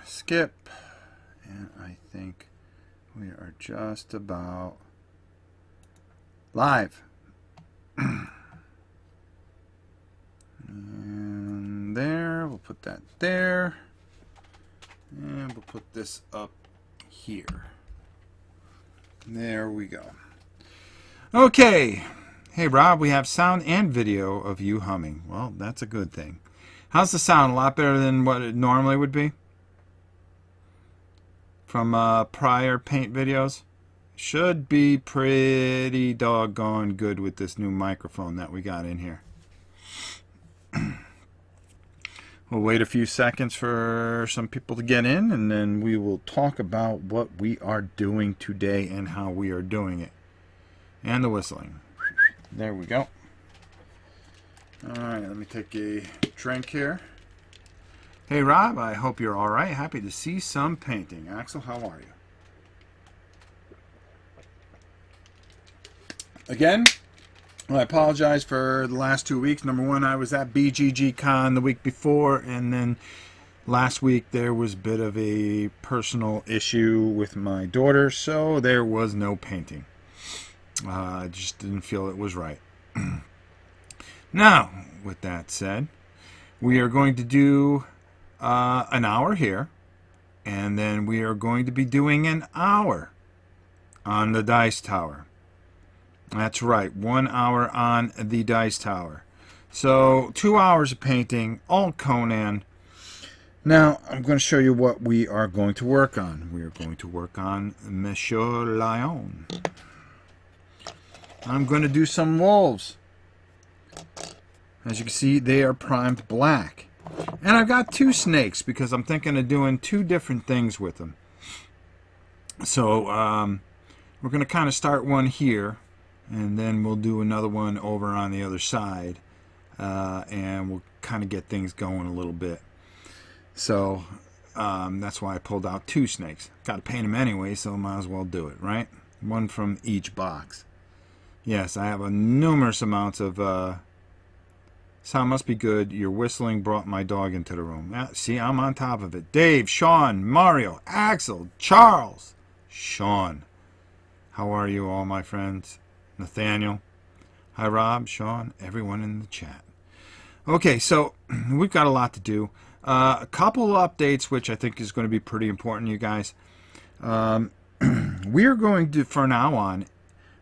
Skip. And I think we are just about live. And there, we'll put that there. And we'll put this up here. There we go. Okay. Hey, Rob, we have sound and video of you humming. Well, that's a good thing. How's the sound? A lot better than what it normally would be? From prior paint videos? Should be pretty doggone good with this new microphone that we got in here. We'll wait a few seconds for some people to get in, and then we will talk about what we are doing today and how we are doing it. And the whistling. There we go. Alright, let me take a drink here. Hey Rob, I hope you're alright. Happy to see some painting. Axel, how are you? Again, I apologize for the last 2 weeks. Number one, I was at BGG Con the week before, and then last week there was a bit of a personal issue with my daughter, so there was no painting. I just didn't feel it was right. Now, with that said, we are going to do an hour here, and then we are going to be doing an hour on the Dice Tower. That's right, 1 hour on the Dice Tower. So 2 hours of painting, all Conan. Now, I'm going to show you what we are going to work on. We are going to work on Monsieur Lion. I'm going to do some wolves. As you can see, they are primed black. And I've got 2 snakes because I'm thinking of doing 2 different things with them. So we're going to kind of start one here, and then we'll do another one over on the other side. And we'll kind of get things going a little bit. So that's why I pulled out 2 snakes. Got to paint them anyway, so might as well do it, right? One from each box. Yes, I have a numerous amounts of... sound must be good. Your whistling brought my dog into the room. See, I'm on top of it. Dave, Sean, Mario, Axel, Charles, Sean. How are you all, my friends? Nathaniel. Hi, Rob, Sean, everyone in the chat. Okay, so we've got a lot to do. A couple of updates, which I think is going to be pretty important, you guys. We are going to, from now on,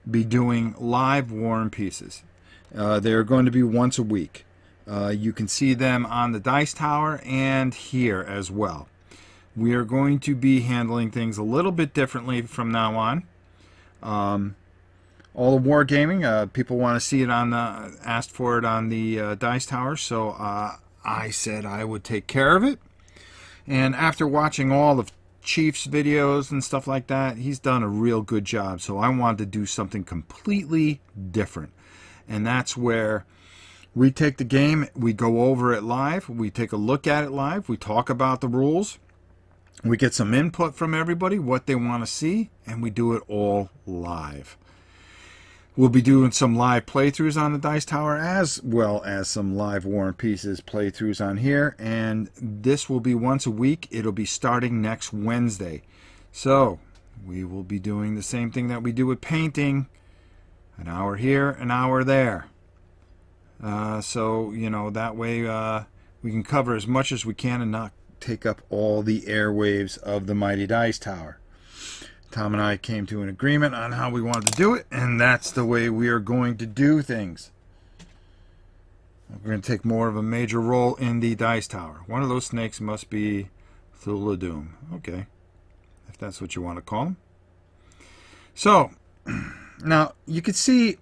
be doing live War and Pieces. They're going to be once a week. You can see them on the Dice Tower and here as well. We are going to be handling things a little bit differently from now on. All the wargaming, people want to see it on the, asked for it on the Dice Tower, so I said I would take care of it. And after watching all of Chief's videos and stuff like that, he's done a real good job. So I wanted to do something completely different. And that's where we take the game, we go over it live, we take a look at it live, we talk about the rules, we get some input from everybody, what they want to see, and we do it all live. We'll be doing some live playthroughs on the Dice Tower as well as some live War and Pieces playthroughs on here. And this will be once a week. It'll be starting next Wednesday. So we will be doing the same thing that we do with painting. An hour here, an hour there. So, you know, that way we can cover as much as we can and not take up all the airwaves of the mighty Dice Tower. Tom and I came to an agreement on how we wanted to do it, and that's the way we are going to do things. We're going to take more of a major role in the Dice Tower. One of those snakes must be Thule Doom. Okay, if that's what you want to call him. So, now, you can see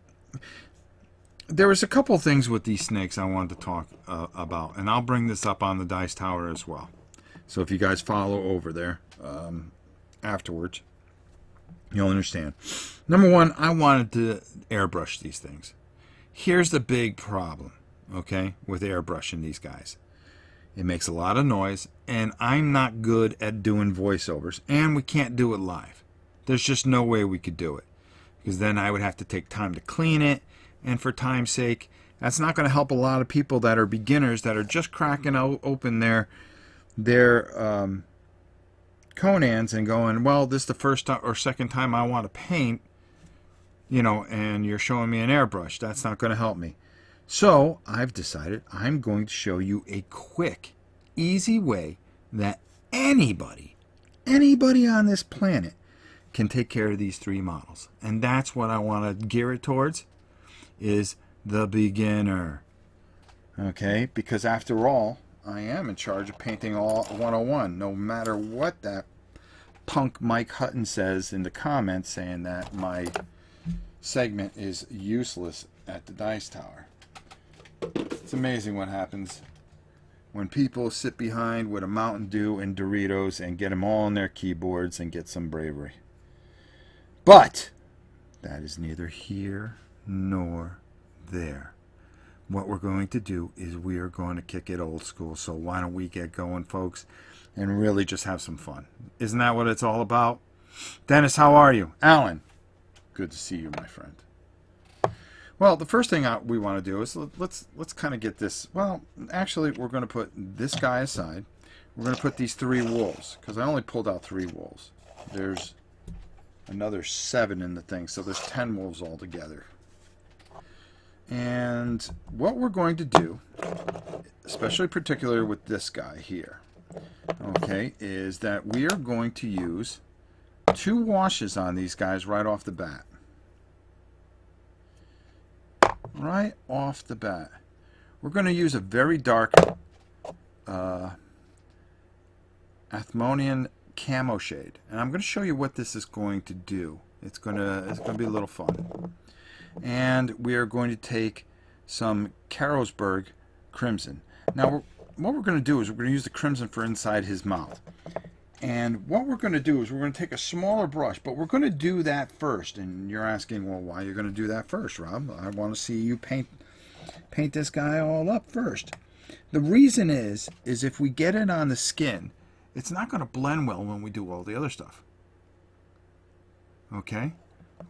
there was a couple things with these snakes I wanted to talk about, and I'll bring this up on the Dice Tower as well. So if you guys follow over there afterwards. You'll understand. Number one, I wanted to airbrush these things. Here's the big problem, okay, with airbrushing these guys. It makes a lot of noise, and I'm not good at doing voiceovers, and we can't do it live. There's just no way we could do it, because then I would have to take time to clean it, and for time's sake, that's not going to help a lot of people that are beginners, that are just cracking open their Conans and going, well, this is the first or second time I want to paint, you know, and you're showing me an airbrush. That's not going to help me. So I've decided I'm going to show you a quick, easy way that anybody on this planet can take care of these three models. And that's what I want to gear it towards, is the beginner. Okay? Because after all, I am in charge of painting all 101, no matter what that punk Mike Hutton says in the comments, saying that my segment is useless at the Dice Tower. It's amazing what happens when people sit behind with a Mountain Dew and Doritos and get them all on their keyboards and get some bravery. But that is neither here nor there. What we're going to do is we are going to kick it old school. So why don't we get going, folks, and really just have some fun? Isn't that what it's all about? Dennis, how are you? Alan, good to see you, my friend. Well, the first thing we want to do is let's kind of get this. Well, actually, we're going to put this guy aside. We're going to put these three wolves, because I only pulled out 3 wolves. There's another 7 in the thing, so there's 10 wolves altogether. And what we're going to do, especially particular with this guy here, okay, is that we are going to use 2 washes on these guys right off the bat. Right off the bat. We're going to use a very dark Athmonian camo shade. And I'm going to show you what this is going to do. It's going to be a little fun. And we are going to take some Carlsberg Crimson. Now, what we're going to do is we're going to use the crimson for inside his mouth. And what we're going to do is we're going to take a smaller brush, but we're going to do that first. And you're asking, well, why are you going to do that first, Rob? I want to see you paint this guy all up first. The reason is if we get it on the skin, it's not going to blend well when we do all the other stuff. Okay?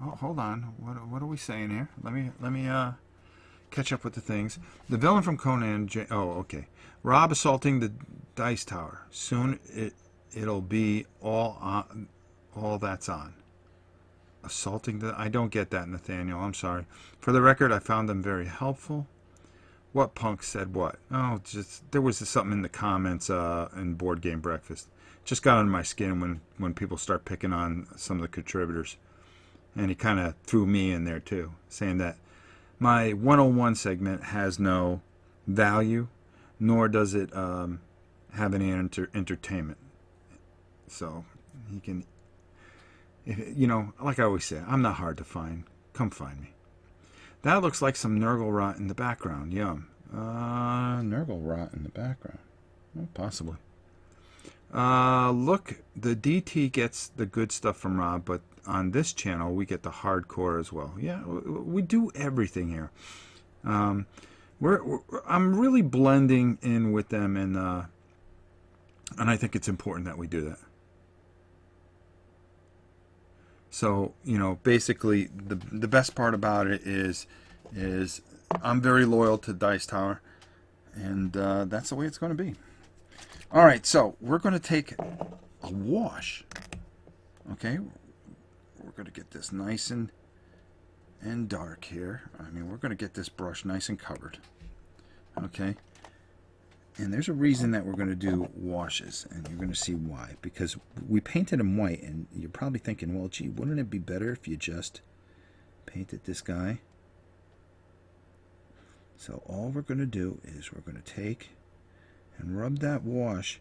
Oh, hold on. What are we saying here? Let me catch up with the things. The villain from Conan. Oh, okay. Rob assaulting the Dice Tower. Soon it'll be all that's on. Assaulting the. I don't get that, Nathaniel. I'm sorry. For the record, I found them very helpful. What punk said what? Oh, just there was something in the comments in Board Game Breakfast. Just got under my skin when people start picking on some of the contributors. And he kind of threw me in there too, saying that my 101 segment has no value, nor does it have any entertainment. So he can, you know, like I always say, I'm not hard to find. Come find me. That looks like some Nurgle rot in the background. Yum. Nurgle rot in the background. Well, possibly. Look, the DT gets the good stuff from Rob, but on this channel we get the hardcore as well. Yeah, we do everything here. I'm really blending in with them, and I think it's important that we do that. So, you know, basically the best part about it is I'm very loyal to Dice Tower, and that's the way it's going to be. All right, so we're going to take a wash. Okay, we're going to get this nice and dark here. I mean, we're going to get this brush nice and covered. Okay, and there's a reason that we're going to do washes, and you're going to see why. Because we painted him white, and you're probably thinking, well, gee, wouldn't it be better if you just painted this guy? So all we're going to do is we're going to take and rub that wash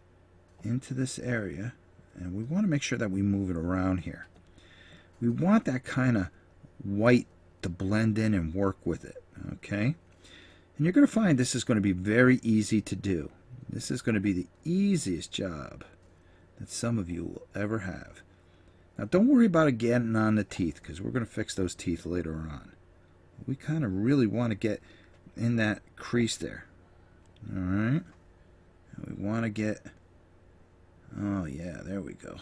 into this area, and we want to make sure that we move it around here. We want that kind of white to blend in and work with it, okay? And you're going to find this is going to be very easy to do. This is going to be the easiest job that some of you will ever have. Now don't worry about it getting on the teeth, because we're going to fix those teeth later on. We kind of really want to get in that crease there. Alright. We want to get... Oh yeah, there we go.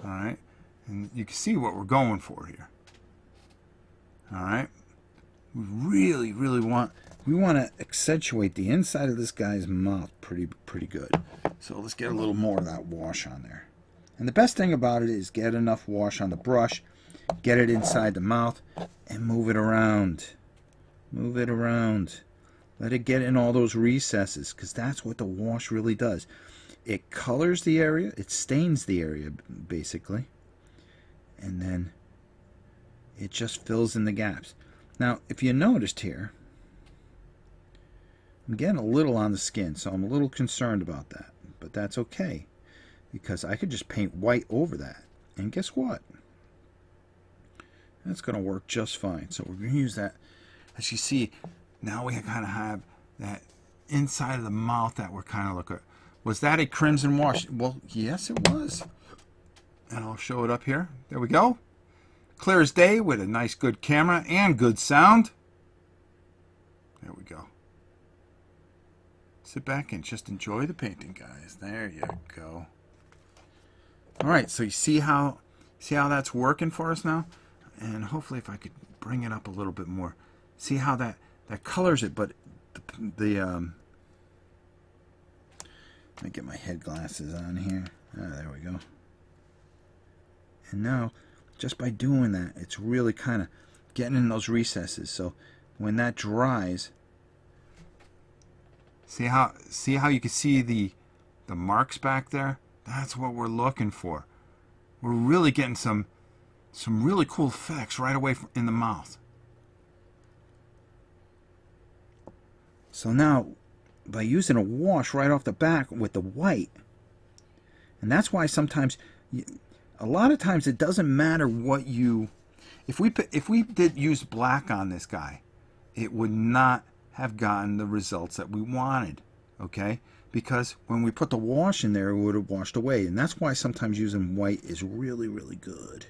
Alright. And you can see what we're going for here. Alright. We really want... We want to accentuate the inside of this guy's mouth pretty good. So let's get a little more of that wash on there. And the best thing about it is get enough wash on the brush, get it inside the mouth, and move it around. Move it around. Let it get in all those recesses, because that's what the wash really does. It colors the area, it stains the area, basically. And then it just fills in the gaps. Now, if you noticed here, I'm getting a little on the skin, so I'm a little concerned about that. But that's okay, because I could just paint white over that. And guess what? That's going to work just fine. So we're going to use that. As you see, now we kind of have that inside of the mouth that we're kind of looking at. Was that a crimson wash? Well, yes, it was. And I'll show it up here. There we go. Clear as day with a nice, good camera and good sound. There we go. Sit back and just enjoy the painting, guys. There you go. All right, so you see how that's working for us now? And hopefully if I could bring it up a little bit more. See how that colors it, but let me get my head glasses on here. There we go. And now, just by doing that, it's really kind of getting in those recesses. So when that dries, see how you can see the marks back there? That's what we're looking for. We're really getting some really cool effects right away in the mouth. So now, by using a wash right off the back with the white, and that's why sometimes, a lot of times it doesn't matter what you, if we did use black on this guy, it would not have gotten the results that we wanted, okay? Because when we put the wash in there, it would have washed away, and that's why sometimes using white is really good.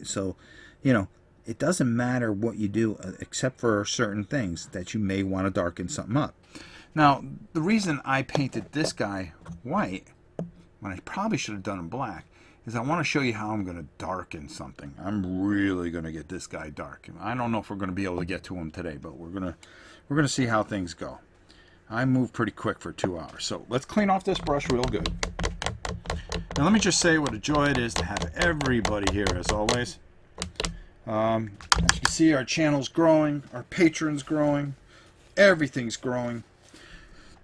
So, you know, it doesn't matter what you do, except for certain things that you may want to darken something up. Now, the reason I painted this guy white, when I probably should have done him black, is I want to show you how I'm going to darken something. I'm really going to get this guy dark. I don't know if we're going to be able to get to him today, but we're going to see how things go. I move pretty quick for 2 hours. So let's clean off this brush real good. Now let me just say what a joy it is to have everybody here, as always. As you can see, our channel's growing, our patrons growing, everything's growing.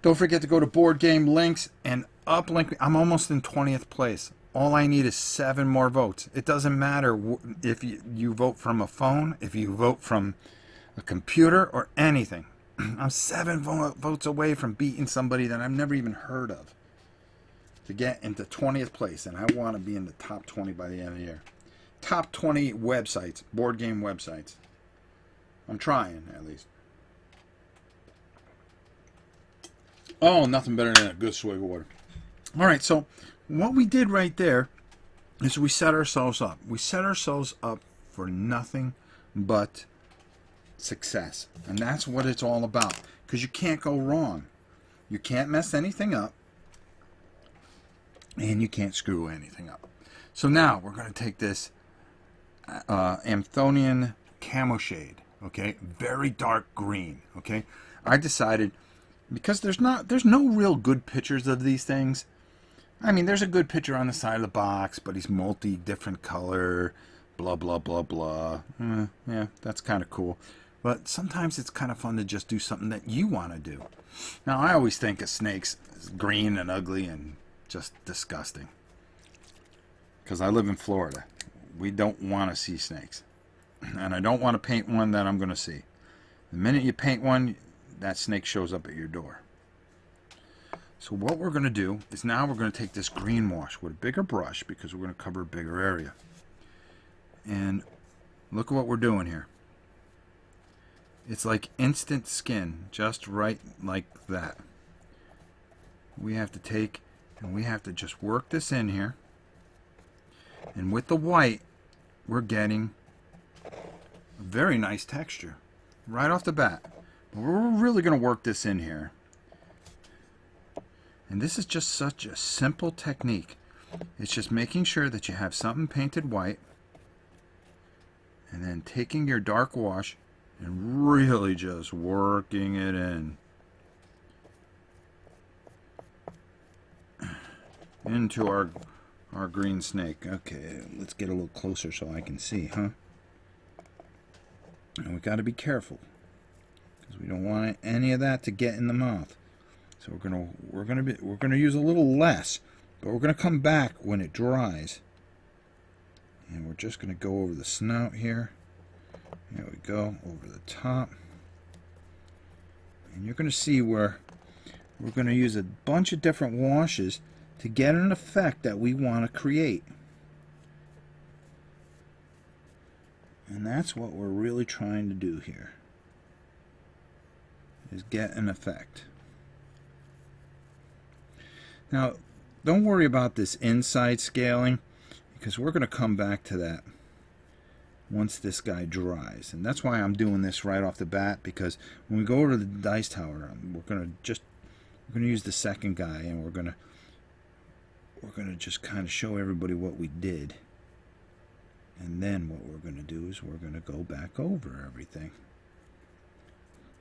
Don't forget to go to Board Game Links and uplink. I'm almost in 20th place. All I need is 7 more votes. It doesn't matter if you vote from a phone, if you vote from a computer, or anything. I'm 7 votes away from beating somebody that I've never even heard of to get into 20th place, and I want to be in the top 20 by the end of the year. Top 20 websites, board game websites. I'm trying, at least. Oh, nothing better than a good swig of water. All right, so what we did right there is we set ourselves up. We set ourselves up for nothing but success. And that's what it's all about. Because you can't go wrong. You can't mess anything up. And you can't screw anything up. So now we're going to take this Amthonian Camo Shade. Okay? Very dark green. Okay? I decided, because there's no real good pictures of these things. I mean, there's a good picture on the side of the box, but he's multi-different color, blah, blah, blah, blah. Yeah, that's kind of cool. But sometimes it's kind of fun to just do something that you want to do. Now, I always think of snakes as green and ugly and just disgusting. Because I live in Florida. We don't want to see snakes. And I don't want to paint one that I'm going to see. The minute you paint one, that snake shows up at your door. So what we're going to do is now we're going to take this green wash with a bigger brush, because we're going to cover a bigger area. And look at what we're doing here. It's like instant skin, just right like that. We have to take And we have to just work this in here. And with the white, we're getting a very nice texture right off the bat. But we're really going to work this in here. And this is just such a simple technique. It's just making sure that you have something painted white and then taking your dark wash and really just working it in. Into our green snake. Okay, let's get a little closer so I can see, huh? And we got to be careful because we don't want any of that to get in the mouth. So we're gonna use a little less, but we're gonna come back when it dries. And we're just gonna go over the snout here. There we go, over the top. And you're gonna see where we're gonna use a bunch of different washes to get an effect that we want to create. And that's what we're really trying to do here, is get an effect. Now, don't worry about this inside scaling, because we're going to come back to that once this guy dries. And that's why I'm doing this right off the bat, because when we go over to the dice tower, we're going to use the second guy, and we're going to just kind of show everybody what we did. And then what we're going to do is we're going to go back over everything.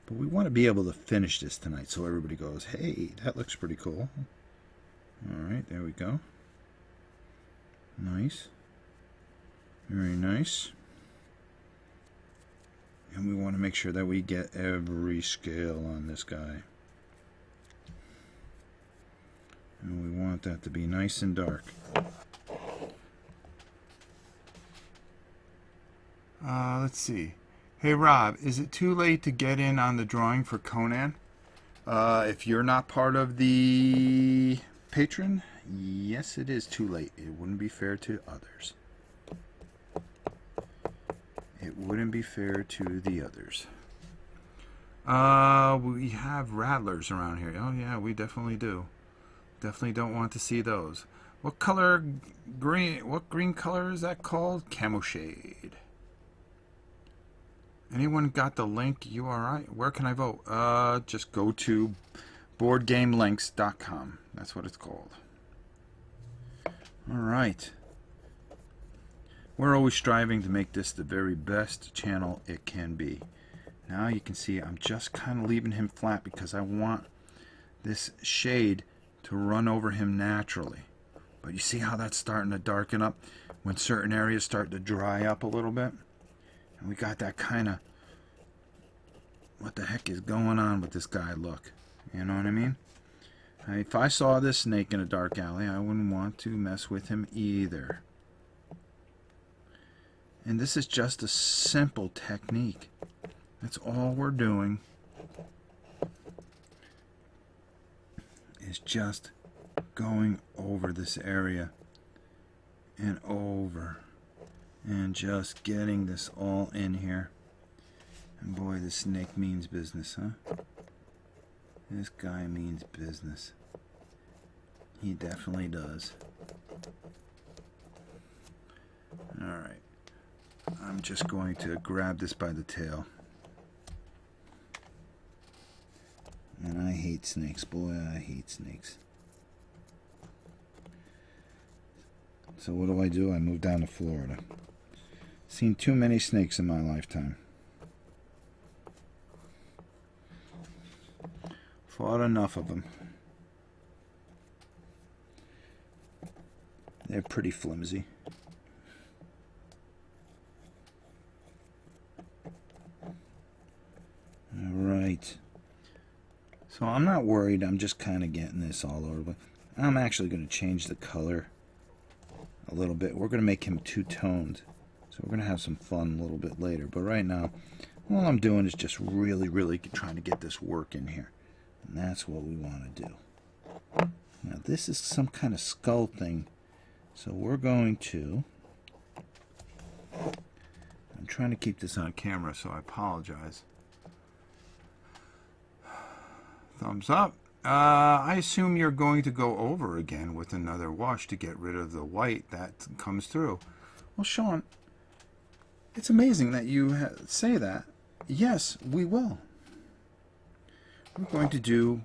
But we want to be able to finish this tonight so everybody goes, hey, that looks pretty cool. Alright, there we go. Nice. Very nice. And we want to make sure that we get every scale on this guy. And we want that to be nice and dark. Let's see. Hey Rob, is it too late to get in on the drawing for Conan? If you're not part of the patron, yes, it is too late. It wouldn't be fair to others. It wouldn't be fair to the others. We have rattlers around here. Oh yeah, we definitely do. Definitely don't want to see those. What color green? What green color is that called? Camo shade. Anyone got the link URI? Where can I vote? Just go to boardgamelinks.com. That's what it's called. All right. We're always striving to make this the very best channel it can be. Now you can see I'm just kind of leaving him flat because I want this shade to run over him naturally. But you see how that's starting to darken up when certain areas start to dry up a little bit? And we got that kind of, what the heck is going on with this guy look? You know what I mean? If I saw this snake in a dark alley, I wouldn't want to mess with him either. And this is just a simple technique. That's all we're doing. Is just going over this area and over and just getting this all in here. And boy, this snake means business, huh? This guy means business. He definitely does. Alright. I'm just going to grab this by the tail. And I hate snakes. Boy, I hate snakes. So what do? I moved down to Florida. Seen too many snakes in my lifetime. Fought enough of them. They're pretty flimsy. Alright. So I'm not worried. I'm just kind of getting this all over. But I'm actually going to change the color a little bit. We're going to make him two-toned. So we're going to have some fun a little bit later. But right now, all I'm doing is just really trying to get this work in here. And that's what we want to do. Now this is some kind of skull thing. So we're going to... I'm trying to keep this on camera, so I apologize. Thumbs up. I assume you're going to go over again with another wash to get rid of the white that comes through. Well, Sean, it's amazing that you say that. Yes, we will. We're going to do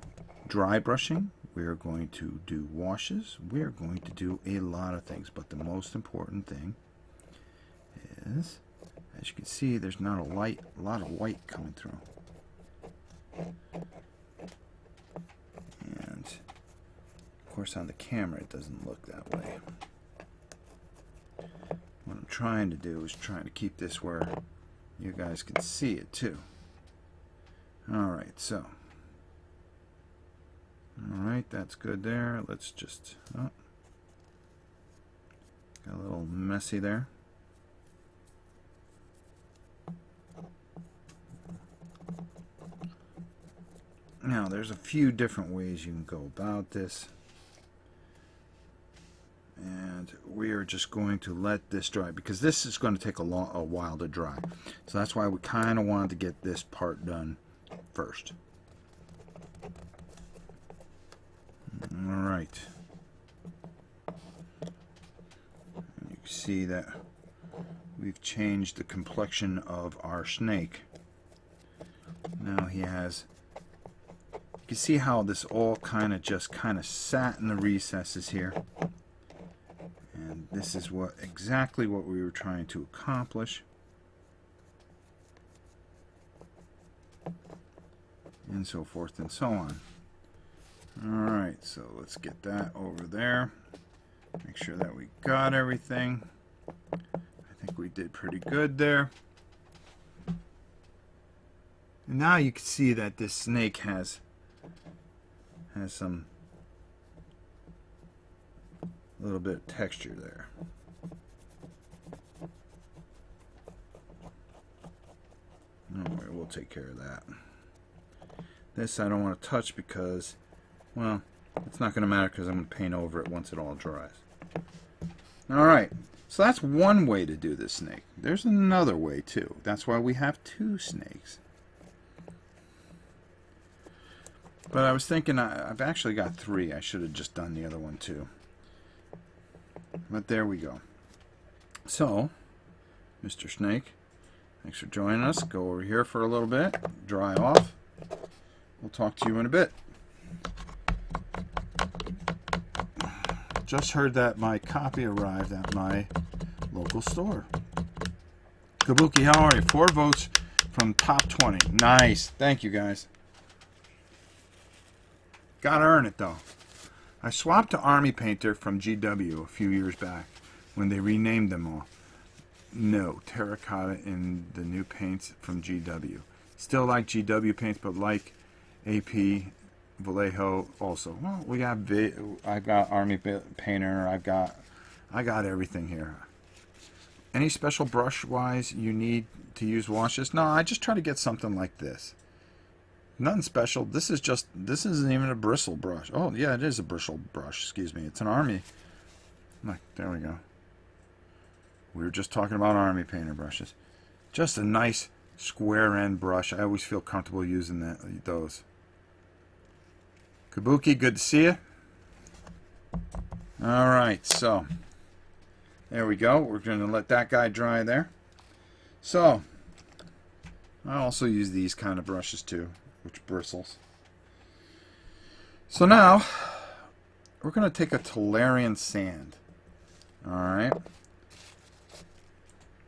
dry brushing. We're going to do washes. We're going to do a lot of things. But the most important thing is, as you can see, there's not a lot of white coming through. And, of course, on the camera, it doesn't look that way. What I'm trying to do is trying to keep this where you guys can see it, too. Alright, so. Alright, that's good there. Let's just... Oh, got a little messy there. Now, there's a few different ways you can go about this. And we are just going to let this dry, because this is going to take a while to dry. So that's why we kind of wanted to get this part done first. Alright. You can see that we've changed the complexion of our snake. Now he has... You can see how this all kind of sat in the recesses here. And this is exactly what we were trying to accomplish. And so forth and so on. Alright, so let's get that over there. Make sure that we got everything. I think we did pretty good there. And now you can see that this snake has some little bit of texture there. No, we'll take care of that. This I don't want to touch because, well, it's not going to matter because I'm going to paint over it once it all dries. Alright, so that's one way to do this snake. There's another way too. That's why we have two snakes. But I was thinking I've actually got three. I should have just done the other one too. But there we go. So, Mr. Snake, thanks for joining us. Go over here for a little bit. Dry off. We'll talk to you in a bit. Just heard that my copy arrived at my local store. Kabuki, how are you? 4 votes from top 20. Nice. Thank you, guys. Gotta earn it, though. I swapped to Army Painter from GW a few years back when they renamed them all. No, terracotta in the new paints from GW. Still like GW paints, but like AP, Vallejo also. Well, we got I've got Army Painter. I got everything here. Any special brush wise you need to use washes? No, I just try to get something like this. Nothing special. This isn't even a bristle brush. Oh, yeah, it is a bristle brush. Excuse me. It's an Army. Look, there we go. We were just talking about Army Painter brushes. Just a nice square end brush. I always feel comfortable using those. Kabuki, good to see you. Alright, so there we go. We're going to let that guy dry there. So, I also use these kind of brushes too, which bristles. So now, we're going to take a Tolarian sand. Alright.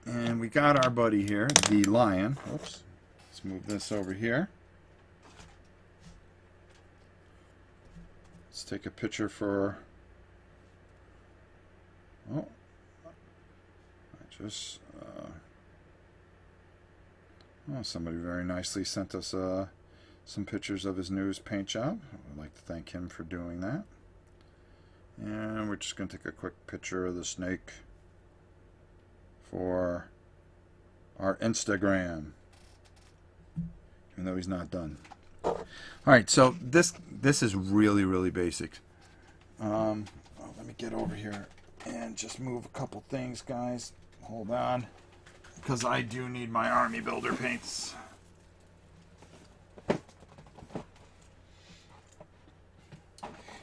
And we got our buddy here, the lion. Oops. Let's move this over here. Let's take a picture for... Oh. Somebody very nicely sent us some pictures of his newest paint job. I'd like to thank him for doing that. And we're just going to take a quick picture of the snake for our Instagram, even though he's not done. Alright, so this is really basic. Let me get over here and just move a couple things, guys. Hold on, because I do need my Army Builder paints.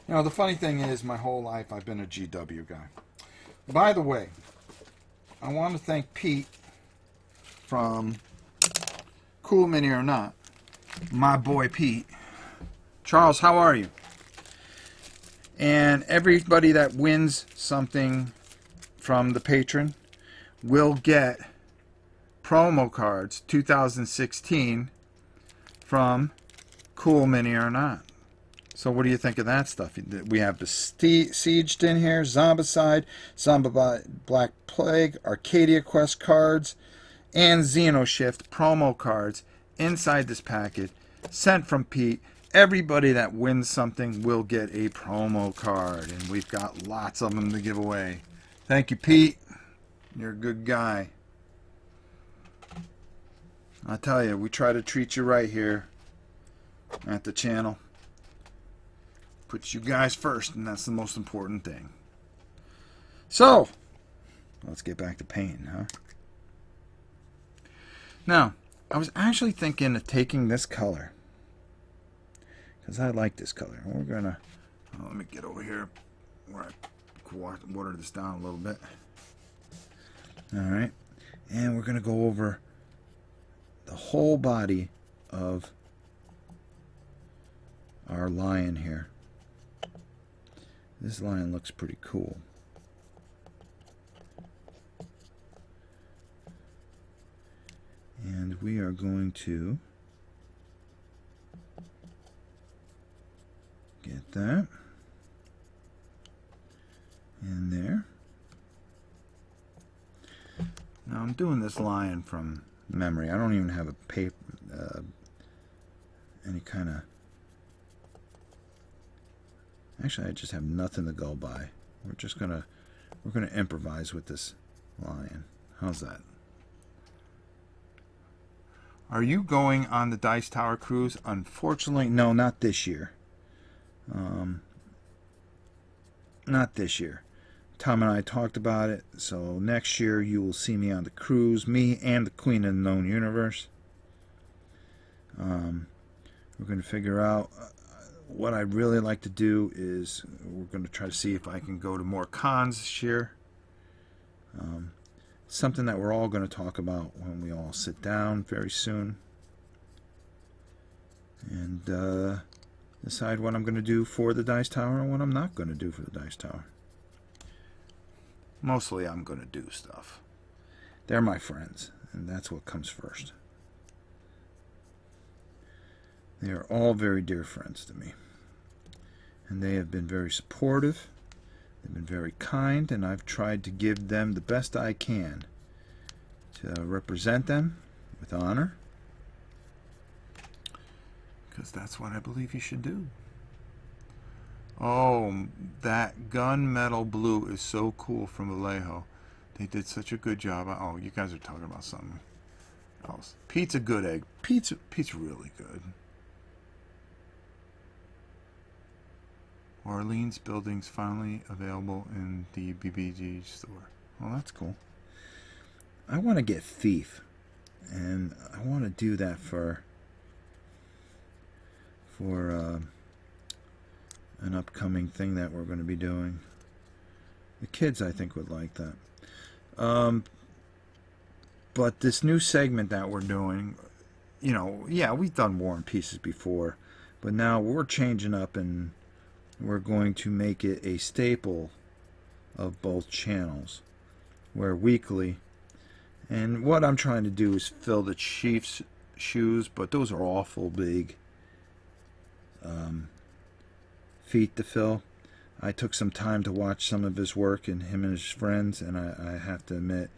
You know, the funny thing is, my whole life I've been a GW guy. By the way, I want to thank Pete from Cool Mini or Not. My boy Pete. Charles, how are you? And everybody that wins something from the patron will get promo cards 2016 from Cool Mini or Not. So what do you think of that stuff? We have the Sieged in here, Zombicide, Zombie Black Plague, Arcadia Quest cards, and Xenoshift promo cards inside this packet sent from Pete. Everybody that wins something will get a promo card, and we've got lots of them to give away. Thank you, Pete. You're a good guy. I tell you, we try to treat you right here at the channel. Put you guys first, and that's the most important thing. So, let's get back to painting, huh? Now, I was actually thinking of taking this color, because I like this color. We're gonna, let me get over here where I water this down a little bit. Alright, and we're gonna go over the whole body of our lion here. This lion looks pretty cool. And we are going to get that in there. Now I'm doing this lion from memory. I don't even have a paper, any kind of... Actually, I just have nothing to go by. We're gonna improvise with this lion. How's that? Are you going on the Dice Tower cruise? Unfortunately, no, not this year. Not this year. Tom and I talked about it, so next year you will see me on the cruise, me and the Queen of the Known Universe. We're going to figure out what I'd really like to do is we're going to try to see if I can go to more cons this year. Something that we're all going to talk about when we all sit down very soon. And decide what I'm going to do for the Dice Tower and what I'm not going to do for the Dice Tower. Mostly I'm going to do stuff. They're my friends, and that's what comes first. They are all very dear friends to me. And they have been very supportive. They've been very kind, and I've tried to give them the best I can to represent them with honor. Because that's what I believe you should do. Oh, that gunmetal blue is so cool from Vallejo. They did such a good job. Oh, you guys are talking about something else. Pete's a good egg. Pete's really good. Orleans building's finally available in the BBG store. Well, that's cool. I want to get Thief, and I want to do that for an upcoming thing that we're going to be doing. The kids, I think, would like that. But this new segment that we're doing, you know, yeah, we've done War and Pieces before, but now we're changing up and we're going to make it a staple of both channels. Where weekly, and what I'm trying to do is fill the Chief's shoes, but those are awful big feet to fill. I took some time to watch some of his work and him and his friends, and I have to admit,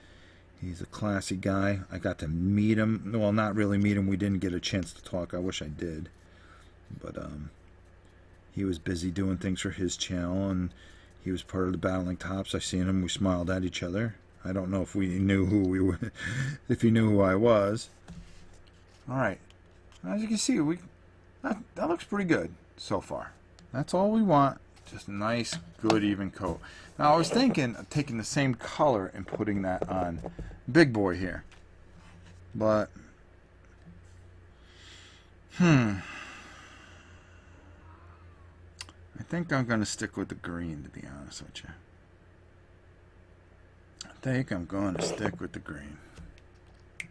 he's a classy guy. I got to meet him. Well, not really meet him. We didn't get a chance to talk. I wish I did. But he was busy doing things for his channel, and he was part of the Battling Tops. I seen him. We smiled at each other. I don't know if we knew who we were, if he knew who I was. All right. As you can see, that looks pretty good so far. That's all we want. Just a nice, good, even coat. Now, I was thinking of taking the same color and putting that on Big Boy here. But, I I think I'm going to stick with the green, to be honest with you. I think I'm going to stick with the green. I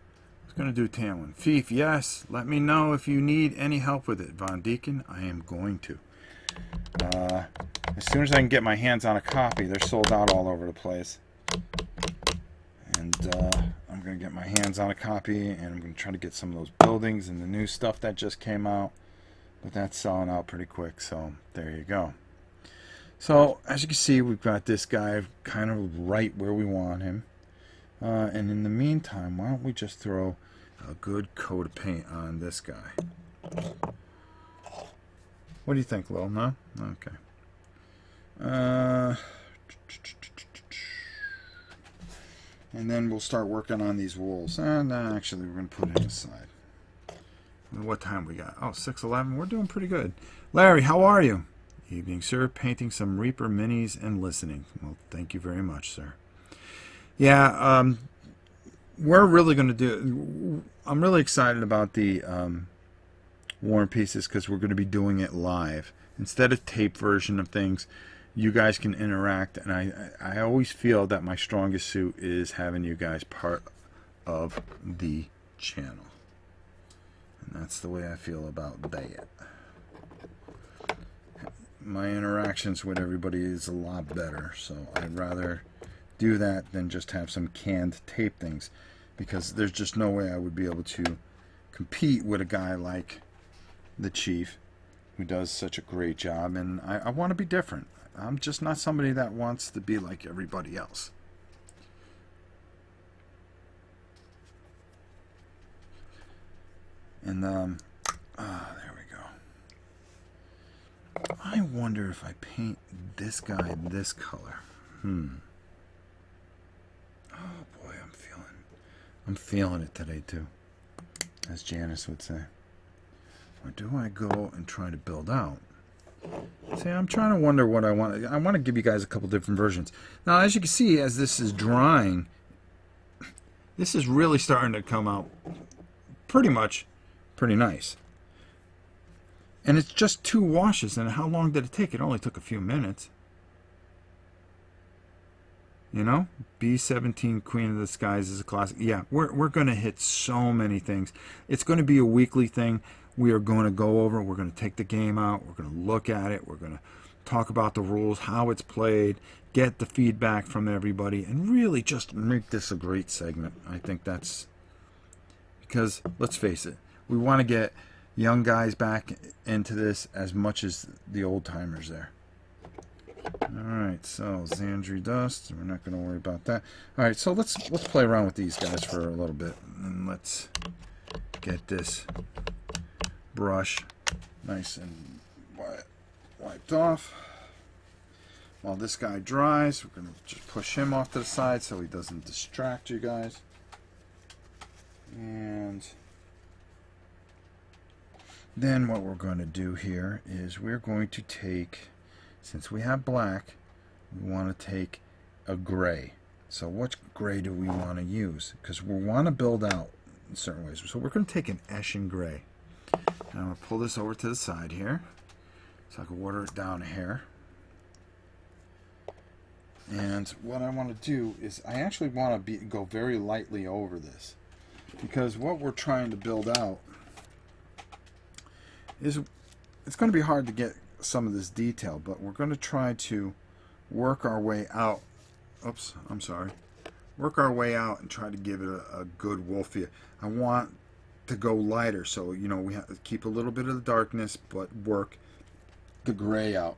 was going to do tan one. Fief, yes. Let me know if you need any help with it. Von Deacon, I am going to. As soon as I can get my hands on a copy, they're sold out all over the place. And I'm going to get my hands on a copy, and I'm going to try to get some of those buildings and the new stuff that just came out. But that's selling out pretty quick, so there you go. So, as you can see, we've got this guy kind of right where we want him. And in the meantime, why don't we just throw a good coat of paint on this guy? What do you think, Lil? No? Okay. And then we'll start working on these walls. And actually, we're going to put it aside. What time we got? Oh, 6:11. We're doing pretty good. Larry, how are you? Evening, sir. Painting some Reaper minis and listening. Well, thank you very much, sir. Yeah, we're really going to do... I'm really excited about the War and Pieces because we're going to be doing it live. Instead of tape version of things, you guys can interact. And I always feel that my strongest suit is having you guys part of the channel. And that's the way I feel about that. My interactions with everybody is a lot better, so I'd rather do that than just have some canned tape things, because there's just no way I would be able to compete with a guy like the Chief, who does such a great job, and I want to be different. I'm just not somebody that wants to be like everybody else. And there we go. I wonder if I paint this guy this color. Oh boy, I'm feeling it today too, as Janice would say. Or do I go and try to build out? See, I'm trying to wonder what I want. I want to give you guys a couple different versions. Now, as you can see, as this is drying, this is really starting to come out pretty nice. And it's just 2 washes, and how long did it take? It only took a few minutes. You know, B17 Queen of the Skies is a classic. Yeah, we're going to hit so many things. It's going to be a weekly thing. We are going to go over. We're going to take the game out. We're going to look at it. We're going to talk about the rules, how it's played, get the feedback from everybody, and really just make this a great segment. I think that's because, let's face it, we want to get young guys back into this as much as the old timers there. Alright, so Xandri Dust, we're not going to worry about that. Alright, so let's play around with these guys for a little bit, and let's get this brush nice and wiped off. While this guy dries, we're going to just push him off to the side so he doesn't distract you guys. And then what we're going to do here is we're going to take, since we have black, we want to take a gray. So what gray do we want to use? Because we want to build out in certain ways. So we're going to take an Eshin gray. Now I'm going to pull this over to the side here so I can water it down a hair. And what I want to do is I actually want to go very lightly over this, because what we're trying to build out is, it's going to be hard to get some of this detail, but we're going to try to work our way out. Oops, I'm sorry. Work our way out and try to give it a good wolf feel. I want to go lighter, so you know we have to keep a little bit of the darkness, but work the gray out.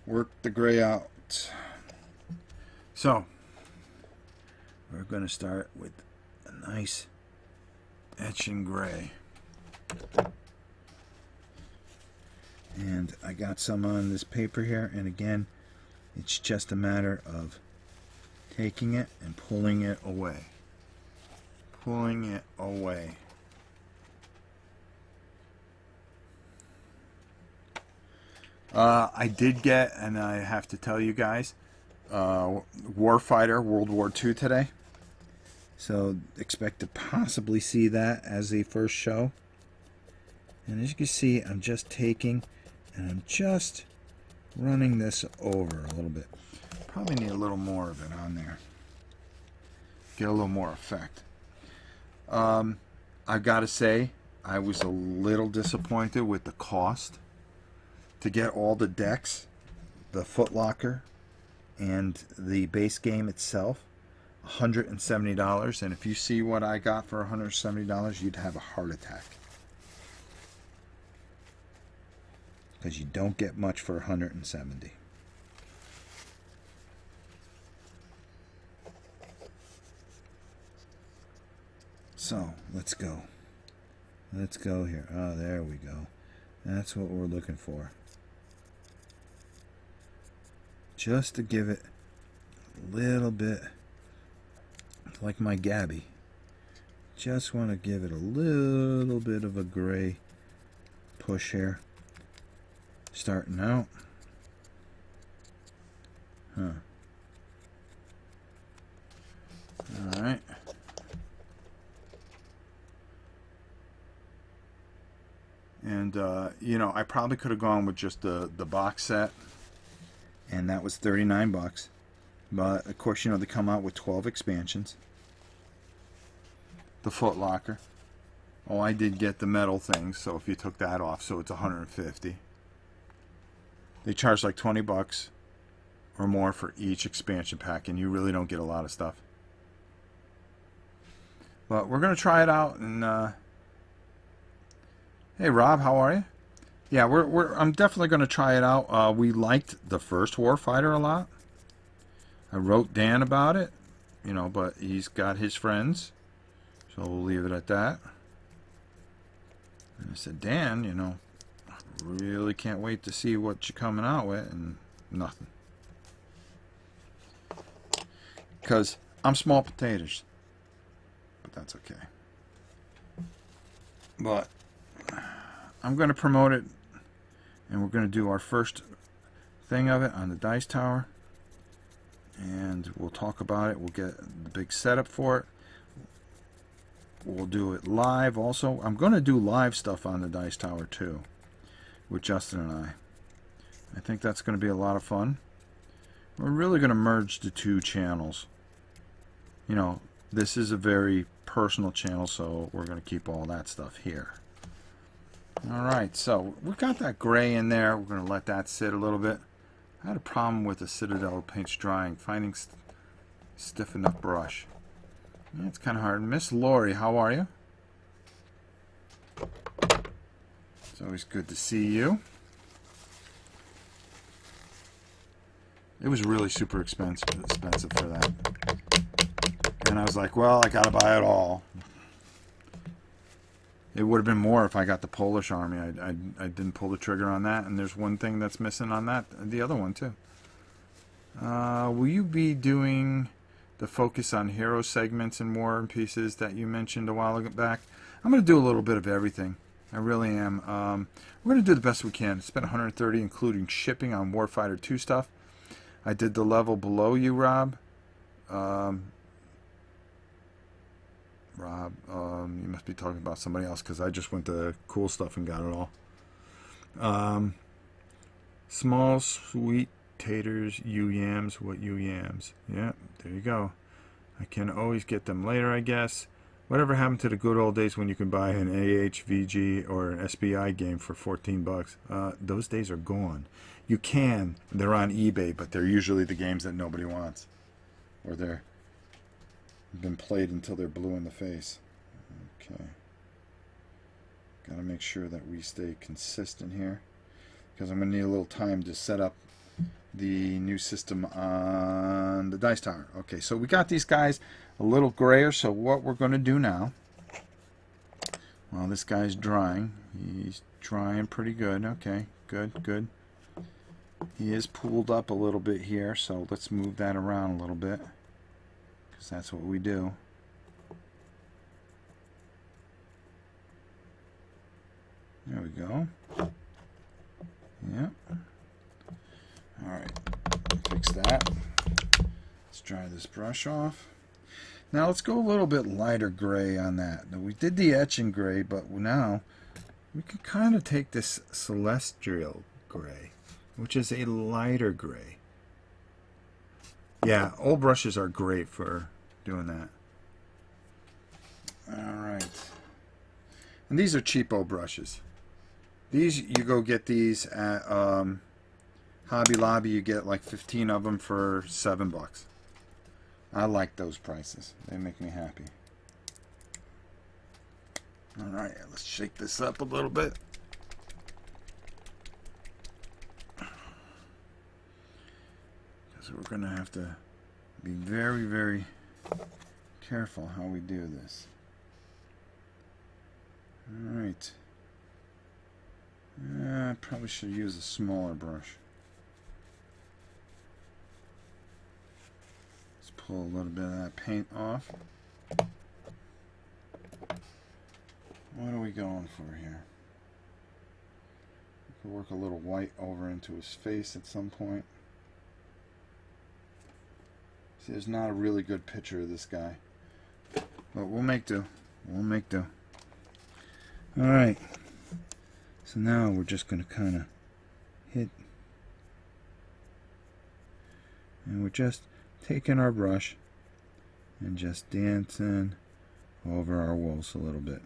Work the gray out. So we're going to start with a nice etching gray. And I got some on this paper here, and again, it's just a matter of taking it and pulling it away. Pulling it away. I did get, and I have to tell you guys, Warfighter World War II today. So expect to possibly see that as the first show. And as you can see, I'm just taking and I'm just running this over a little bit. Probably need a little more of it on there. Get a little more effect. I've got to say, I was a little disappointed with the cost to get all the decks, the footlocker, and the base game itself. $170, and if you see what I got for $170, you'd have a heart attack. Because you don't get much for $170. So, let's go. Let's go here. Oh, there we go. That's what we're looking for. Just to give it a little bit like my Gabby. Just want to give it a little bit of a gray push here. Starting out. Alright. And, you know, I probably could have gone with just the box set. And that was 39 bucks. But, of course, you know, they come out with 12 expansions. The Foot Locker. Oh, I did get the metal things, so if you took that off, so it's 150. They charge like 20 bucks or more for each expansion pack, and you really don't get a lot of stuff. But we're going to try it out, and hey, Rob, how are you? Yeah, I'm definitely going to try it out. We liked the first Warfighter a lot. I wrote Dan about it, you know, but he's got his friends, so we'll leave it at that. And I said, Dan, you know, I really can't wait to see what you're coming out with, and nothing. Because I'm small potatoes, but that's okay. But I'm going to promote it, and we're going to do our first thing of it on the Dice Tower, and we'll talk about it. We'll get the big setup for it. We'll do it live also. I'm going to do live stuff on the Dice Tower too, with Justin and I. I think that's going to be a lot of fun. We're really going to merge the two channels. You know, this is a very personal channel, so we're going to keep all that stuff here. Alright, so we've got that gray in there. We're going to let that sit a little bit. I had a problem with the Citadel paints drying, finding stiff enough brush. Yeah, it's kind of hard. Miss Lori, how are you? It's always good to see you. It was really super expensive for that. And I was like, well, I gotta buy it all. It would have been more if I got the Polish Army. I didn't pull the trigger on that, and there's one thing that's missing on that, the other one too. Will you be doing the focus on hero segments and War and Pieces that you mentioned a while back? I'm going to do a little bit of everything. I really am. We're going to do the best we can. Spent $130, including shipping on Warfighter 2 stuff. I did the level below you, Rob. You must be talking about somebody else, because I just went to cool stuff and got it all. Small sweet taters, you yams, what you yams. Yeah, there you go. I can always get them later, I guess. Whatever happened to the good old days when you could buy an AHVG or an SBI game for 14 bucks? Those days are gone. You can. They're on eBay, but they're usually the games that nobody wants. Or they're been played until they're blue in the face. Okay. Got to make sure that we stay consistent here, because I'm going to need a little time to set up the new system on the Dice Tower. Okay, so we got these guys a little grayer, so what we're going to do now, well, this guy's drying. He's drying pretty good. Okay, good. He is pooled up a little bit here, so let's move that around a little bit, because that's what we do. There we go. Yep. Alright, fix that. Let's dry this brush off. Now let's go a little bit lighter gray on that. Now, we did the etching gray, but now we can kind of take this celestial gray, which is a lighter gray. Yeah, old brushes are great for doing that. Alright. And these are cheap old brushes. These, you go get these at Hobby Lobby. You get like 15 of them for $7. I like those prices. They make me happy. Alright, let's shake this up a little bit. Because we're going to have to be very, very careful how we do this. Alright. I probably should use a smaller brush. Let's pull a little bit of that paint off. What are we going for here? We could work a little white over into his face at some point. See, there's not a really good picture of this guy. But we'll make do. We'll make do. Alright. So now we're just going to kind of hit. And we're just taking our brush and just dancing over our wolves a little bit.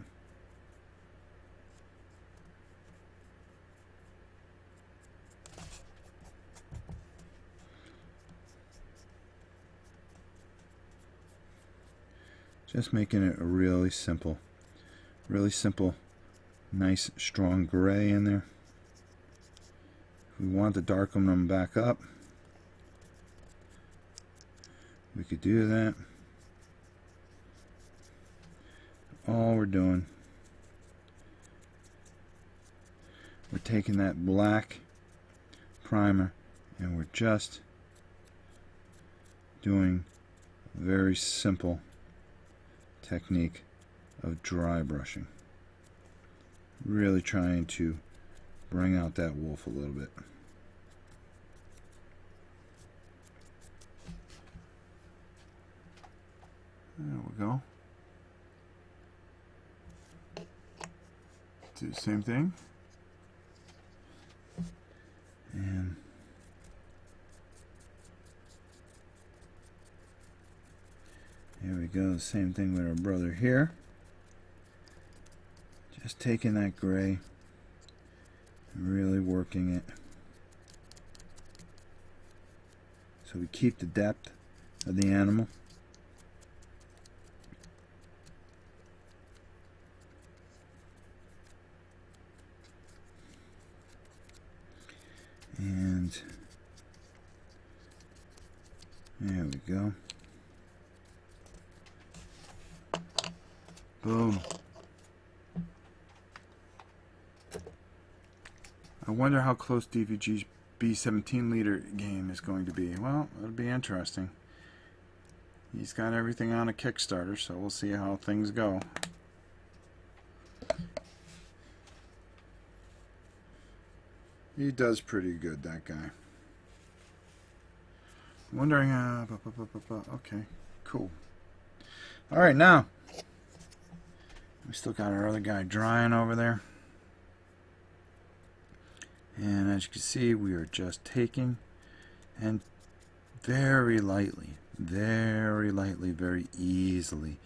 Just making it a really simple, nice strong gray in there. If we want to darken them back up, we could do that. All we're doing, we're taking that black primer and we're just doing a very simple technique of dry brushing. Really trying to bring out that wolf a little bit. There we go. Do the same thing. And here we go, the same thing with our brother here. Just taking that gray and really working it so we keep the depth of the animal. And there we go. Boom. I wonder how close DVG's B17 liter game is going to be. Well, it'll be interesting. He's got everything on a Kickstarter, so we'll see how things go. He does pretty good, that guy. Wondering, okay, cool. Alright, now, we still got our other guy drying over there. And as you can see, we are just taking and very lightly, very easily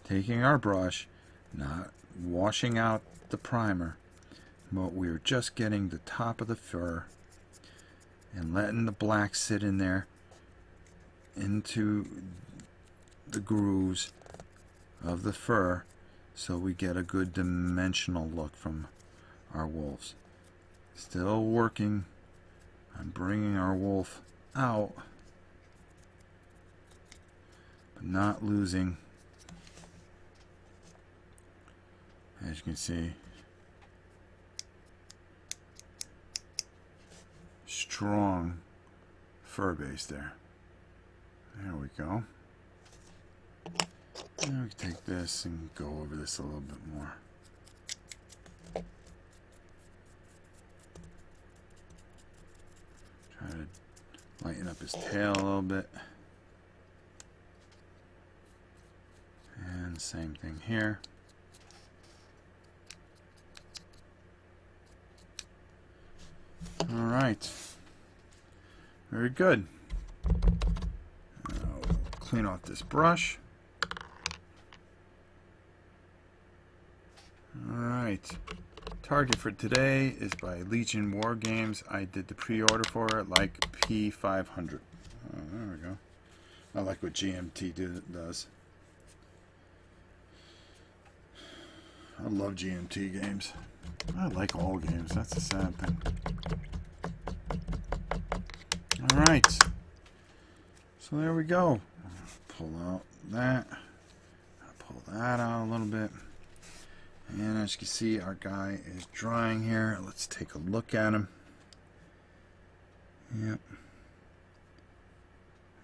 taking our brush, not washing out the primer, but we're just getting the top of the fur and letting the black sit in there into the grooves of the fur so we get a good dimensional look from our wolves. Still working on bringing our wolf out, but not losing, as you can see, strong fur base there. There we go. And we can take this and go over this a little bit more. Try to lighten up his tail a little bit. And same thing here. right. Very good. Clean off this brush. Alright. Target for today is by Legion War Games. I did the pre-order for it like P500. Oh, there we go. I like what GMT does. I love GMT games. I like all games. That's the sad thing. Alright. So there we go. Pull out that. Pull that out a little bit. And as you can see, our guy is drying here. Let's take a look at him. Yep.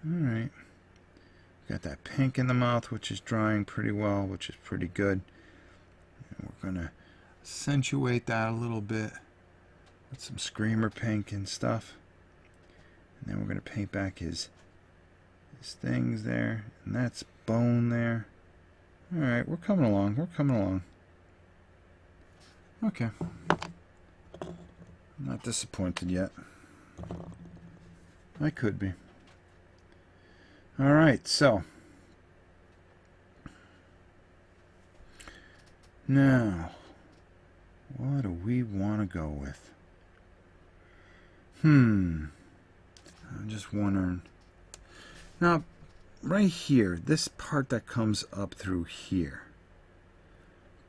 Alright. Got that pink in the mouth, which is drying pretty well, which is pretty good. And we're going to accentuate that a little bit with some screamer pink and stuff. And then we're going to paint back his things there. And that's bone there. Alright, we're coming along. We're coming along. Okay. I'm not disappointed yet. I could be. Alright, so. Now, what do we want to go with? I'm just wondering. Now, right here, this part that comes up through here,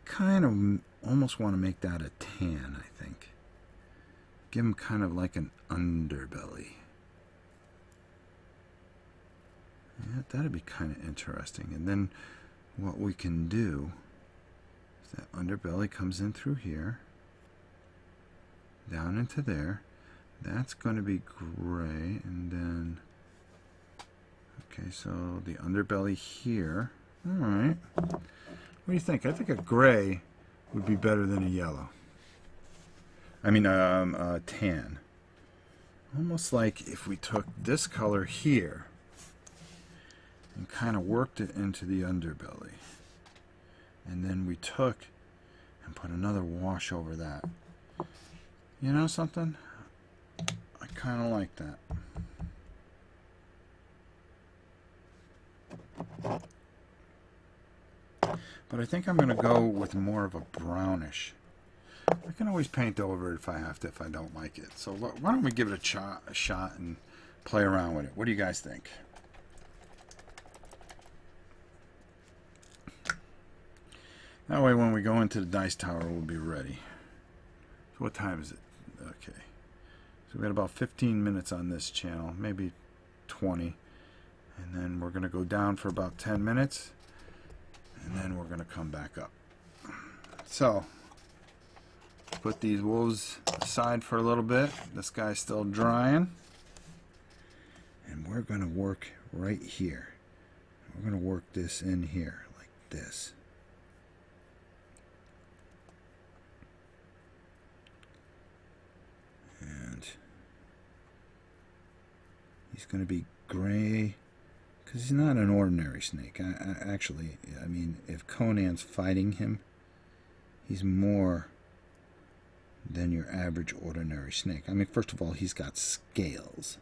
kind of almost want to make that a tan, I think. Give him kind of like an underbelly. Yeah, that'd be kind of interesting. And then what we can do is that underbelly comes in through here, down into there. That's going to be gray, and then okay, so the underbelly here. All right. What do you think? I think a gray would be better than a yellow. I mean, a tan. Almost like if we took this color here and kind of worked it into the underbelly, and then we took and put another wash over that. You know something? I kind of like that. But I think I'm going to go with more of a brownish. I can always paint over it if I have to, if I don't like it. So why don't we give it a shot and play around with it? What do you guys think? That way when we go into the dice tower, we'll be ready. So what time is it? Okay. So we got about 15 minutes on this channel, maybe 20. And then we're going to go down for about 10 minutes. And then we're going to come back up. So, put these wolves aside for a little bit. This guy's still drying. And we're going to work right here. We're going to work this in here, like this. And he's going to be gray. Because he's not an ordinary snake. Actually, I mean, if Conan's fighting him, he's more than your average ordinary snake. I mean, first of all, he's got scales.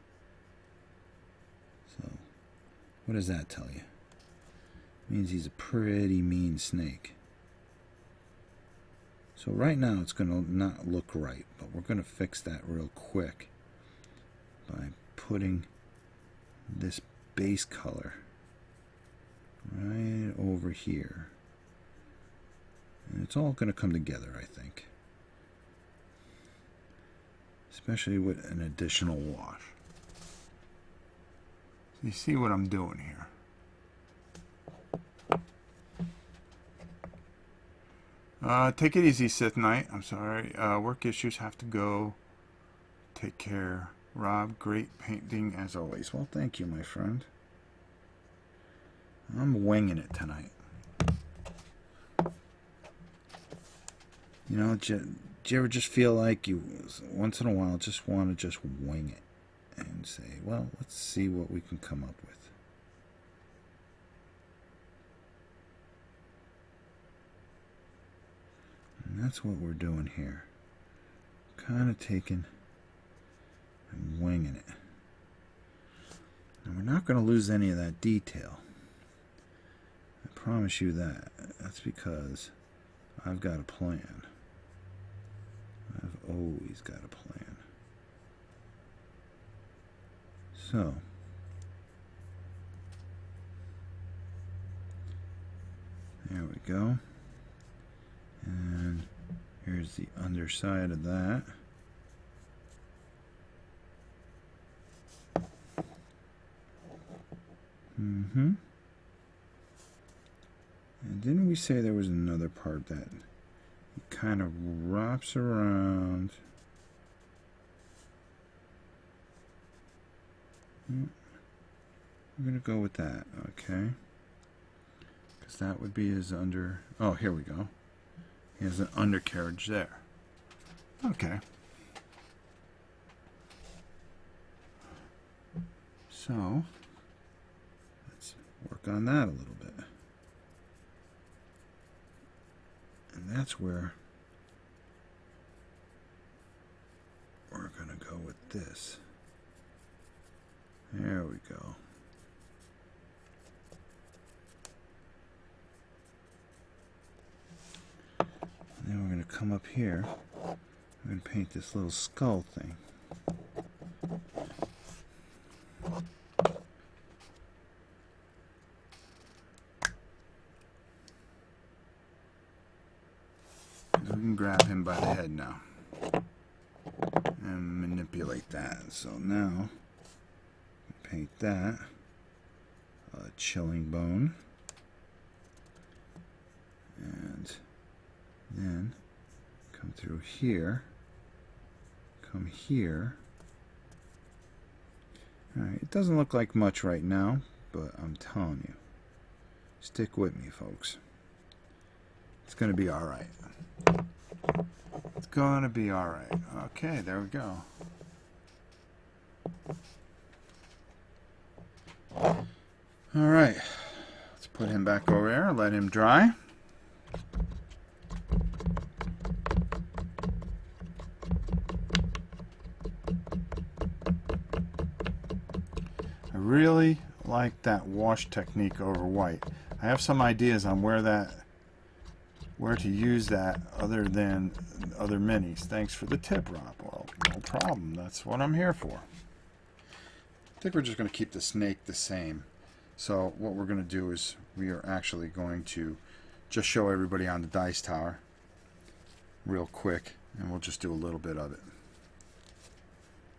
So, what does that tell you? It means he's a pretty mean snake. So right now, it's going to not look right, but we're going to fix that real quick by putting this base color right over here, and it's all going to come together, I think, especially with an additional wash. So you see what I'm doing here. Take it easy, Sith Knight. I'm sorry, work issues, have to go. Take care. Rob, great painting as always. Well, thank you, my friend. I'm winging it tonight. You know, do you ever just feel like you, once in a while, just want to just wing it and say, well, let's see what we can come up with. And that's what we're doing here. Kind of taking I'm winging it. And we're not going to lose any of that detail. I promise you that. That's because I've got a plan. I've always got a plan. So, there we go. And here's the underside of that. And didn't we say there was another part that kind of wraps around? I'm going to go with that, okay? Because that would be his under... Oh, here we go. He has an undercarriage there. Okay. So, let's work on that a little bit. And that's where we're going to go with this. There we go. And then we're going to come up here. We're going to paint this little skull thing. We can grab him by the head now and manipulate that. So now, paint that a chilling bone, and then come through here, come here. Alright, it doesn't look like much right now, but I'm telling you, stick with me, folks. It's going to be alright. It's going to be alright. Okay, there we go. Alright, let's put him back over there, let him dry. I really like that wash technique over white. I have some ideas on where to use that other than other minis. Thanks for the tip, Rob. Well, no problem. That's what I'm here for. I think we're just going to keep the snake the same. So what we're going to do is we are actually going to just show everybody on the dice tower real quick, and we'll just do a little bit of it.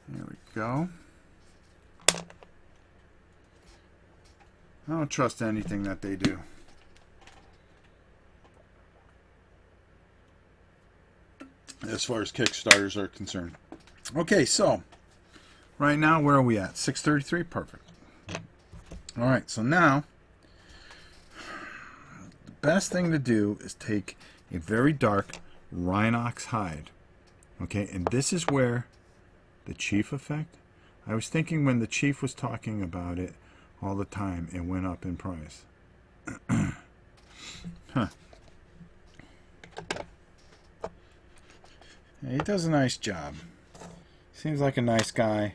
There we go. I don't trust anything that they do. As far as Kickstarters are concerned. Okay, so right now, where are we at? 633, perfect. All right, so now the best thing to do is take a very dark Rhinox hide. Okay, and this is where the Chief effect. I was thinking when the Chief was talking about it all the time, it went up in price. Huh. He does a nice job. Seems like a nice guy,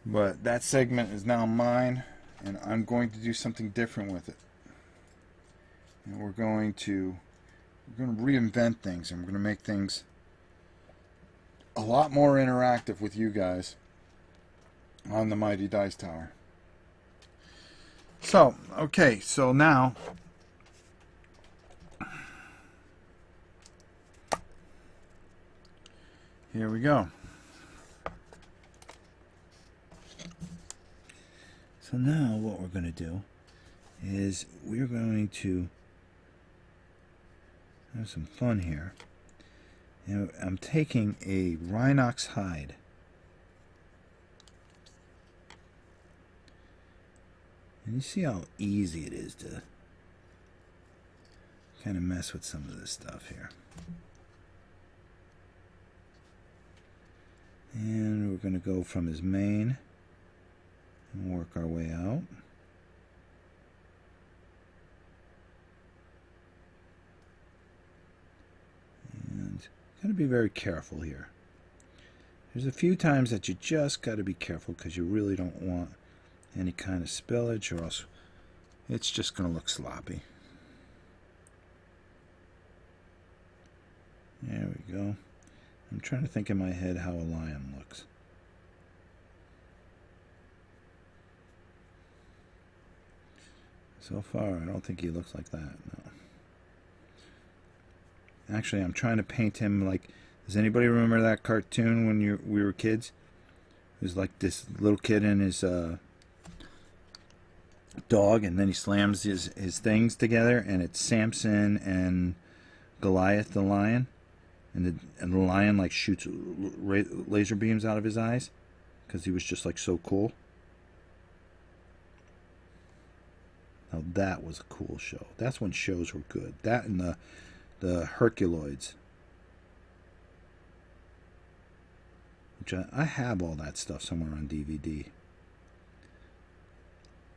but that segment is now mine, and I'm going to do something different with it. And we're going to reinvent things, and we're going to make things a lot more interactive with you guys on the Mighty Dice Tower. So, okay, so now here we go. So now what we're going to do is we're going to have some fun here. And I'm taking a Rhinox hide. And you see how easy it is to kind of mess with some of this stuff here. And we're going to go from his mane and work our way out. And got to be very careful here. There's a few times that you just got to be careful because you really don't want any kind of spillage, or else it's just going to look sloppy. There we go. I'm trying to think in my head how a lion looks. So far, I don't think he looks like that, no. Actually, I'm trying to paint him like... Does anybody remember that cartoon when we were kids? It was like this little kid and his dog, and then he slams his things together, and it's Samson and Goliath the lion. And the lion like shoots laser beams out of his eyes because he was just like so cool. Now that was a cool show. That's when shows were good. That and the Herculoids. Which I have all that stuff somewhere on DVD.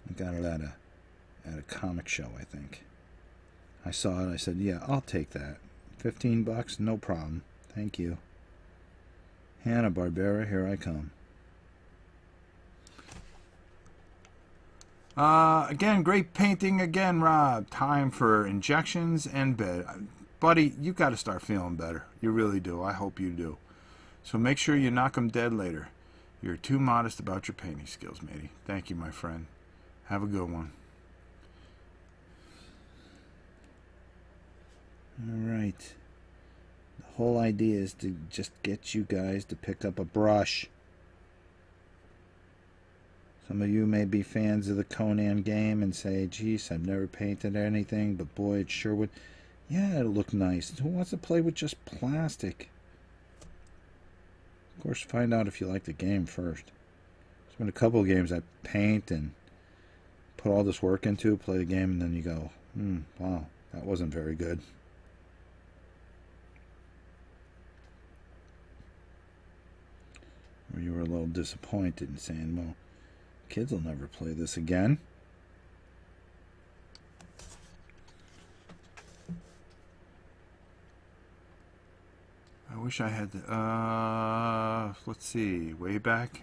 I got it at a comic show, I think. I saw it. I said, "Yeah, I'll take that. $15, no problem. Thank you. Hanna-Barbera, here I come." Again, great painting again, Rob. Time for injections and bed. Buddy, you got to start feeling better. You really do. I hope you do. So make sure you knock them dead later. You're too modest about your painting skills, matey. Thank you, my friend. Have a good one. Alright. The whole idea is to just get you guys to pick up a brush. Some of you may be fans of the Conan game and say, "Geez, I've never painted anything, but boy, it sure would." Yeah, it'll look nice. Who wants to play with just plastic? Of course, find out if you like the game first. There's been a couple of games I paint and put all this work into, play the game, and then you go, wow, that wasn't very good. Or you were a little disappointed and saying, well, kids will never play this again. I wish I had let's see, Wayback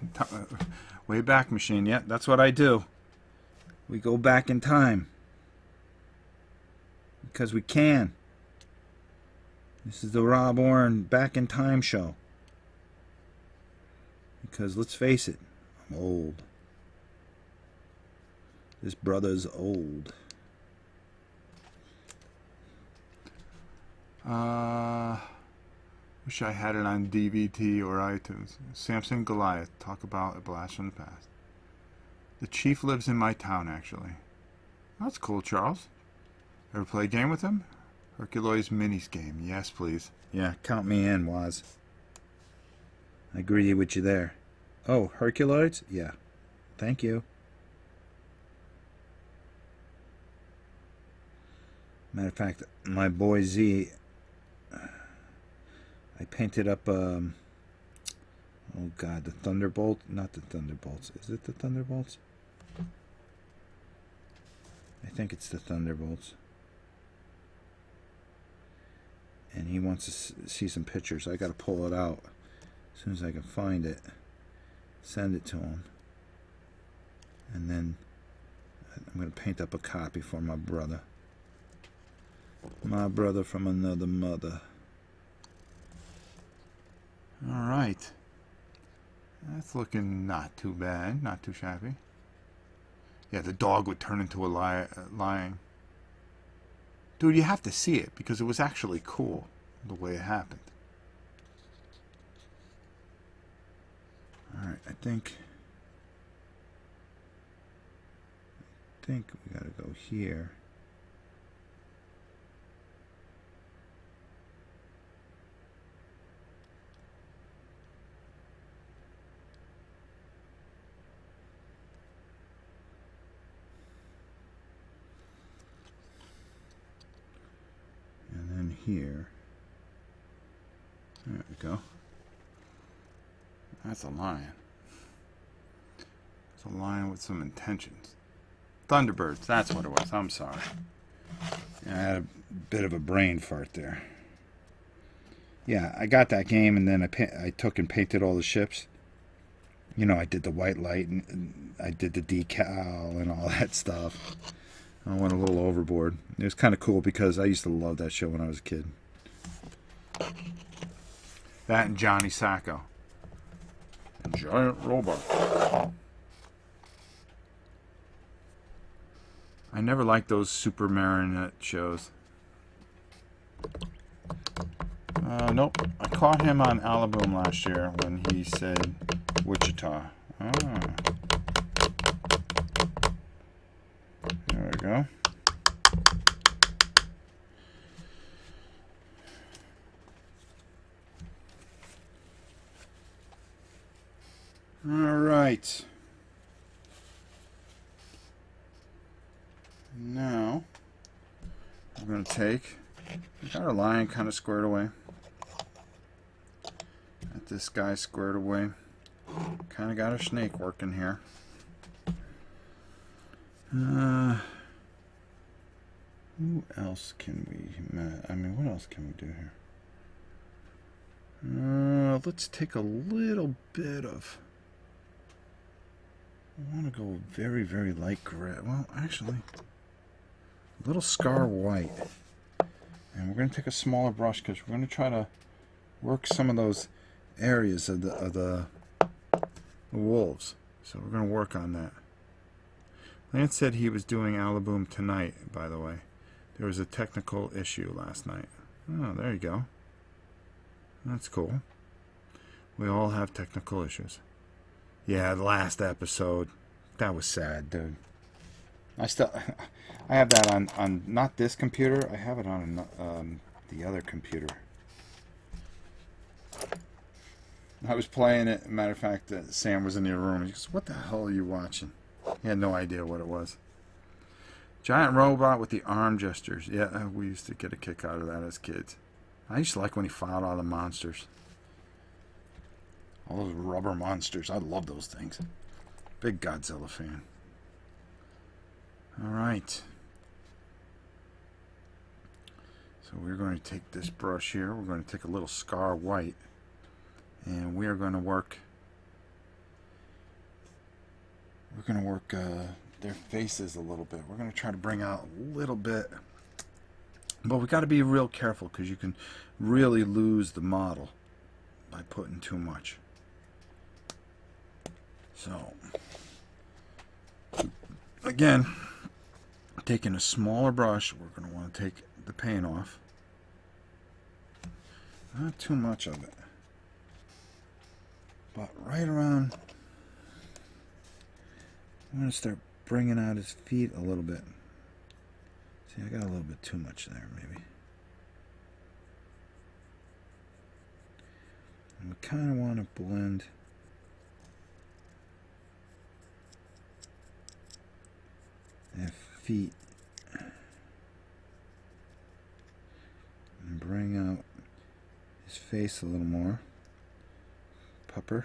Machine. Yeah, that's what I do. We go back in time because we can. This is the Rob Oren Back in Time show. Because let's face it, I'm old. This brother's old. Wish I had it on DVD or iTunes. Samson Goliath. Talk about a blast from the past. The chief lives in my town, actually. That's cool, Charles. Ever play a game with him? Herculoids Minis game. Yes, please. Yeah, count me in, Waz. I agree with you there. Oh, Herculoids? Yeah. Thank you. Matter of fact, my boy Z, I painted up, oh God, the Thunderbolt. Not the Thunderbolts. Is it the Thunderbolts? I think it's the Thunderbolts. And he wants to see some pictures. I got to pull it out as soon as I can find it. Send it to him. And then I'm going to paint up a copy for my brother. My brother from another mother. Alright. That's looking not too bad. Not too shabby. Yeah, the dog would turn into a lion. Dude, you have to see it because it was actually cool the way it happened. Alright, I think we gotta go here. Here. There we go. That's a lion. It's a lion with some intentions. Thunderbirds, that's what it was. I'm sorry. I had a bit of a brain fart there. Yeah, I got that game, and then I took and painted all the ships. You know, I did the white light, and I did the decal and all that stuff. I went a little overboard. It was kind of cool because I used to love that show when I was a kid. That and Johnny Sacco. Giant robot. I never liked those super marionette shows. Nope. I caught him on Alaboom last year when he said Wichita. Ah. There we go. All right. Now, we're going to take, we got our lion kind of squared away. Got this guy squared away. Kind of got our snake working here. Who else can we, what else can we do here? Let's take a little bit of, I want to go very, very light gray. Well, actually, a little scar white. And we're going to take a smaller brush because we're going to try to work some of those areas of the wolves. So we're going to work on that. Lance said he was doing Alaboom tonight, by the way. There was a technical issue last night. Oh, there you go. That's cool. We all have technical issues. Yeah, the last episode. That was sad, dude. I have that on not this computer. I have it on the other computer. I was playing it. Matter of fact, Sam was in the room. He goes, "What the hell are you watching?" He had no idea what it was. Giant robot with the arm gestures. Yeah, we used to get a kick out of that as kids. I used to like when he fought all the monsters. All those rubber monsters. I love those things. Big Godzilla fan. Alright. So we're going to take this brush here. We're going to take a little scar white. And we are going to work. We're going to work their faces a little bit. We're going to try to bring out a little bit. But we got to be real careful because you can really lose the model by putting too much. So, again, taking a smaller brush, we're going to want to take the paint off. Not too much of it. But right around, I'm going to start bringing out his feet a little bit. See, I got a little bit too much there, maybe. And we kind of want to blend their feet and bring out his face a little more. Pupper.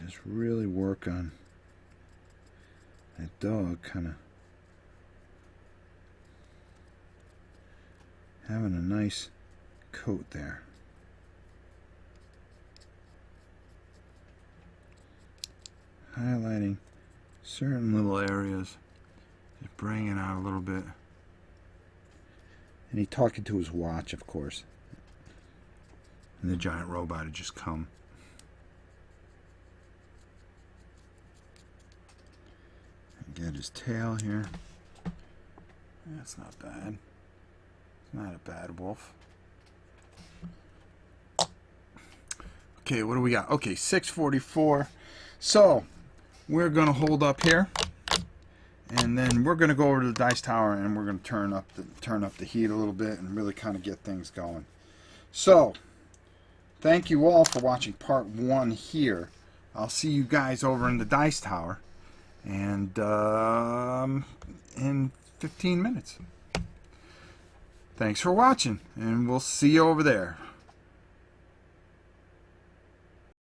Just really work on that dog kind of having a nice coat there. Highlighting certain little areas, just bringing it out a little bit. And he talking to his watch, of course. And the giant robot had just come. Get his tail here. That's not bad. It's not a bad wolf. Okay, what do we got? Okay, 644. So, we're going to hold up here. And then we're going to go over to the dice tower and we're going to turn up the heat a little bit and really kind of get things going. So, thank you all for watching part 1 here. I'll see you guys over in the dice tower. And in 15 minutes. Thanks for watching, and we'll see you over there.